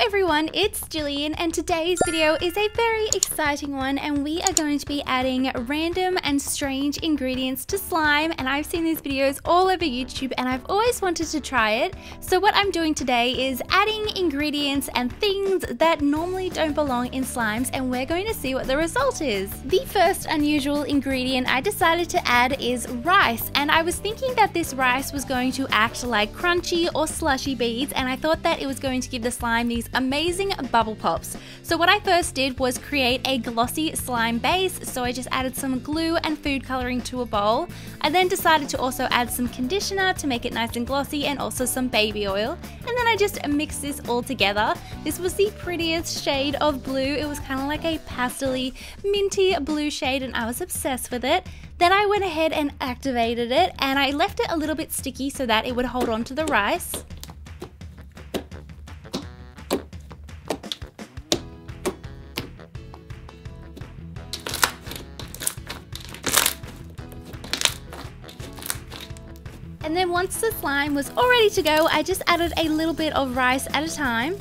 everyone, it's Gillian and today's video is a very exciting one and we are going to be adding random and strange ingredients to slime, and I've seen these videos all over YouTube and I've always wanted to try it. So what I'm doing today is adding ingredients and things that normally don't belong in slimes, and we're going to see what the result is. The first unusual ingredient I decided to add is rice, and I was thinking that this rice was going to act like crunchy or slushy beads, and I thought that it was going to give the slime these amazing bubble pops. So what I first did was create a glossy slime base, so I just added some glue and food coloring to a bowl. I then decided to also add some conditioner to make it nice and glossy and also some baby oil, and then I just mixed this all together. This was the prettiest shade of blue. It was kind of like a pastel-y minty blue shade and I was obsessed with it. Then I went ahead and activated it and I left it a little bit sticky so that it would hold on to the rice. And then once the slime was all ready to go, I just added a little bit of rice at a time.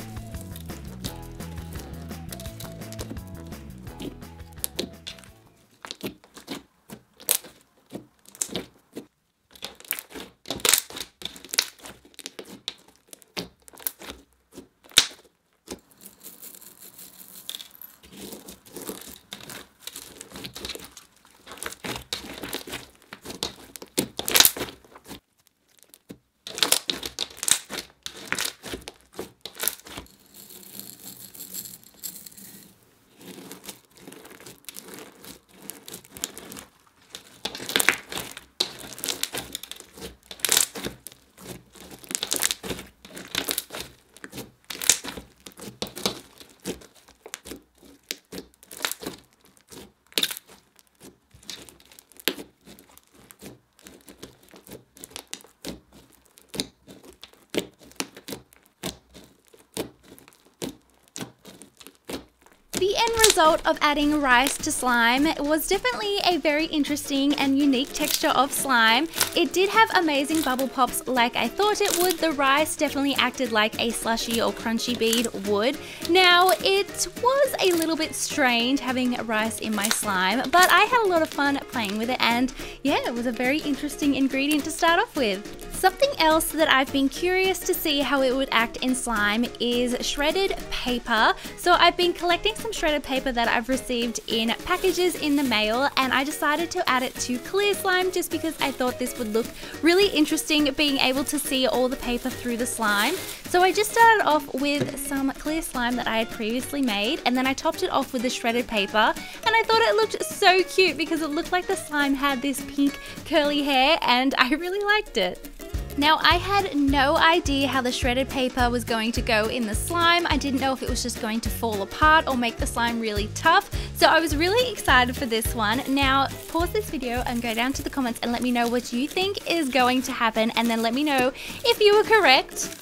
The end result of adding rice to slime was definitely a very interesting and unique texture of slime. It did have amazing bubble pops like I thought it would. The rice definitely acted like a slushy or crunchy bead would. Now, it was a little bit strange having rice in my slime, but I had a lot of fun playing with it, and yeah, it was a very interesting ingredient to start off with. Something else that I've been curious to see how it would act in slime is shredded paper. So I've been collecting some shredded paper that I've received in packages in the mail, and I decided to add it to clear slime just because I thought this would look really interesting, being able to see all the paper through the slime. So I just started off with some clear slime that I had previously made, and then I topped it off with the shredded paper, and I thought it looked so cute because it looked like the slime had this pink curly hair, and I really liked it. Now, I had no idea how the shredded paper was going to go in the slime. I didn't know if it was just going to fall apart or make the slime really tough. So I was really excited for this one. Now, pause this video and go down to the comments and let me know what you think is going to happen, and then let me know if you were correct.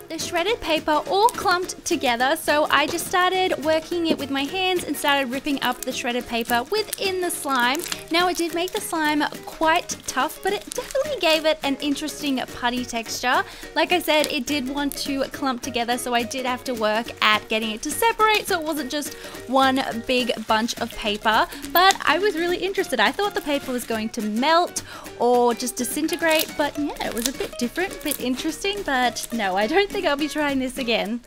The shredded paper all clumped together, so I just started working it with my hands and started ripping up the shredded paper within the slime. Now, it did make the slime quite tough, but it definitely gave it an interesting putty texture. Like I said, it did want to clump together, so I did have to work at getting it to separate so it wasn't just one big bunch of paper. But I was really interested. I thought the paper was going to melt or just disintegrate, but yeah, it was a bit different, a bit interesting, but no, I don't think I'll be trying this again.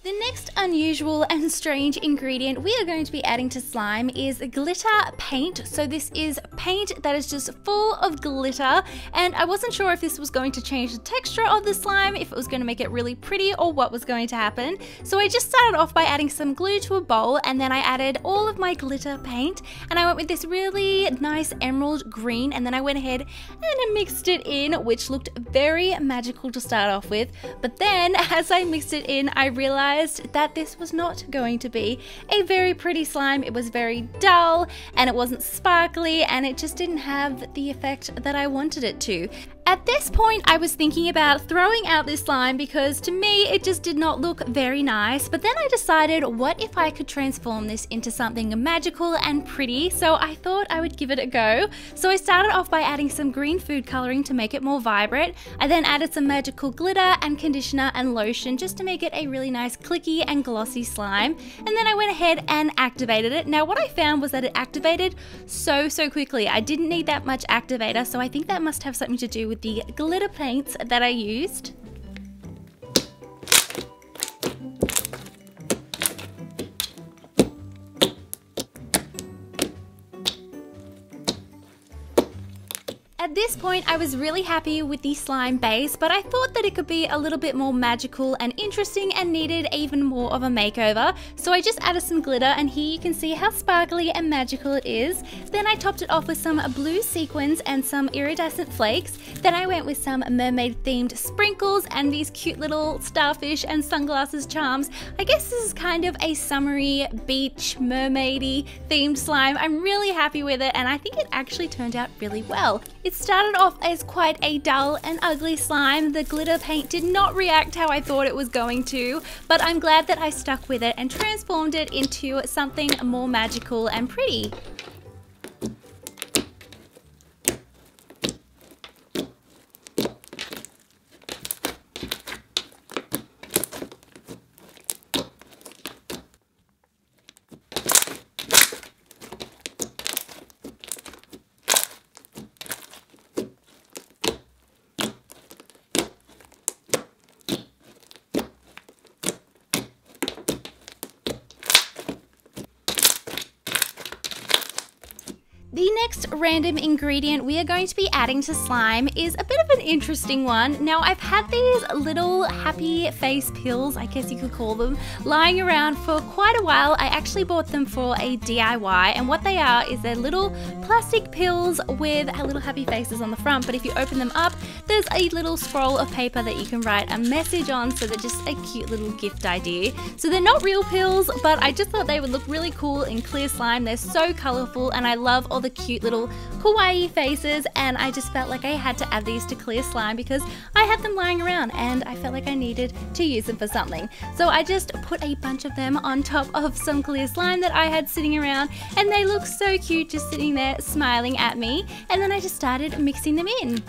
The next unusual and strange ingredient we are going to be adding to slime is glitter paint. So this is paint that is just full of glitter, and I wasn't sure if this was going to change the texture of the slime, if it was going to make it really pretty, or what was going to happen. So I just started off by adding some glue to a bowl, and then I added all of my glitter paint, and I went with this really nice emerald green, and then I went ahead and I mixed it in, which looked very magical to start off with. But then as I mixed it in, I realized that this was not going to be a very pretty slime. It was very dull and it wasn't sparkly, and it just didn't have the effect that I wanted it to. At this point, I was thinking about throwing out this slime because to me it just did not look very nice, but then I decided, what if I could transform this into something magical and pretty? So I thought I would give it a go. So I started off by adding some green food coloring to make it more vibrant. I then added some magical glitter and conditioner and lotion just to make it a really nice clicky and glossy slime, and then I went ahead and activated it. Now what I found was that it activated so quickly. I didn't need that much activator, so I think that must have something to do with the glitter paints that I used. At this point, I was really happy with the slime base, but I thought that it could be a little bit more magical and interesting and needed even more of a makeover. So I just added some glitter, and here you can see how sparkly and magical it is. Then I topped it off with some blue sequins and some iridescent flakes. Then I went with some mermaid themed sprinkles and these cute little starfish and sunglasses charms. I guess this is kind of a summery, beach, mermaidy themed slime. I'm really happy with it, and I think it actually turned out really well. It started off as quite a dull and ugly slime. The glitter paint did not react how I thought it was going to, but I'm glad that I stuck with it and transformed it into something more magical and pretty. The next random ingredient we are going to be adding to slime is a bit of an interesting one. Now, I've had these little happy face pills, I guess you could call them, lying around for quite a while. I actually bought them for a DIY, and what they are is they're little plastic pills with little happy faces on the front, but if you open them up, there's a little scroll of paper that you can write a message on, so they're just a cute little gift idea. So they're not real pills, but I just thought they would look really cool in clear slime. They're so colorful, and I love all the cute little kawaii faces, and I just felt like I had to add these to clear slime because I had them lying around and I felt like I needed to use them for something. So I just put a bunch of them on top of some clear slime that I had sitting around, and they look so cute just sitting there smiling at me, and then I just started mixing them in.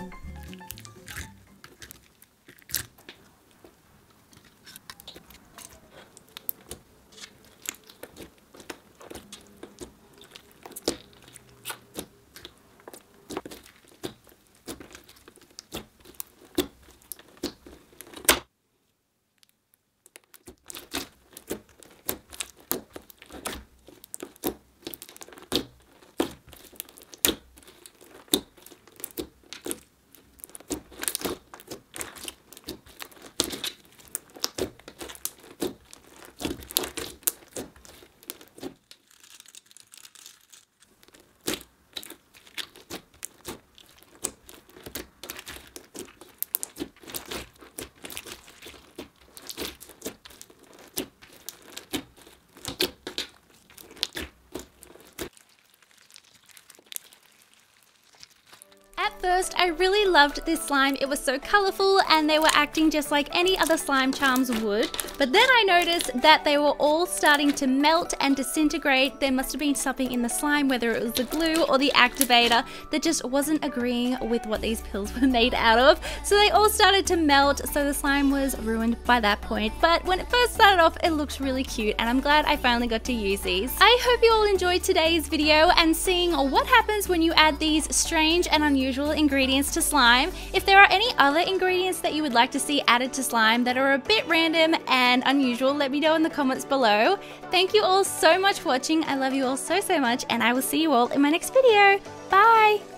At first, I really loved this slime. It was so colorful and they were acting just like any other slime charms would. But then I noticed that they were all starting to melt and disintegrate. There must have been something in the slime, whether it was the glue or the activator, that just wasn't agreeing with what these pills were made out of. So they all started to melt, so the slime was ruined by that point. But when it first started off, it looked really cute, and I'm glad I finally got to use these. I hope you all enjoyed today's video and seeing what happens when you add these strange and unusual unusual ingredients to slime. If there are any other ingredients that you would like to see added to slime that are a bit random and unusual, let me know in the comments below. Thank you all so much for watching. I love you all so much, and I will see you all in my next video. Bye!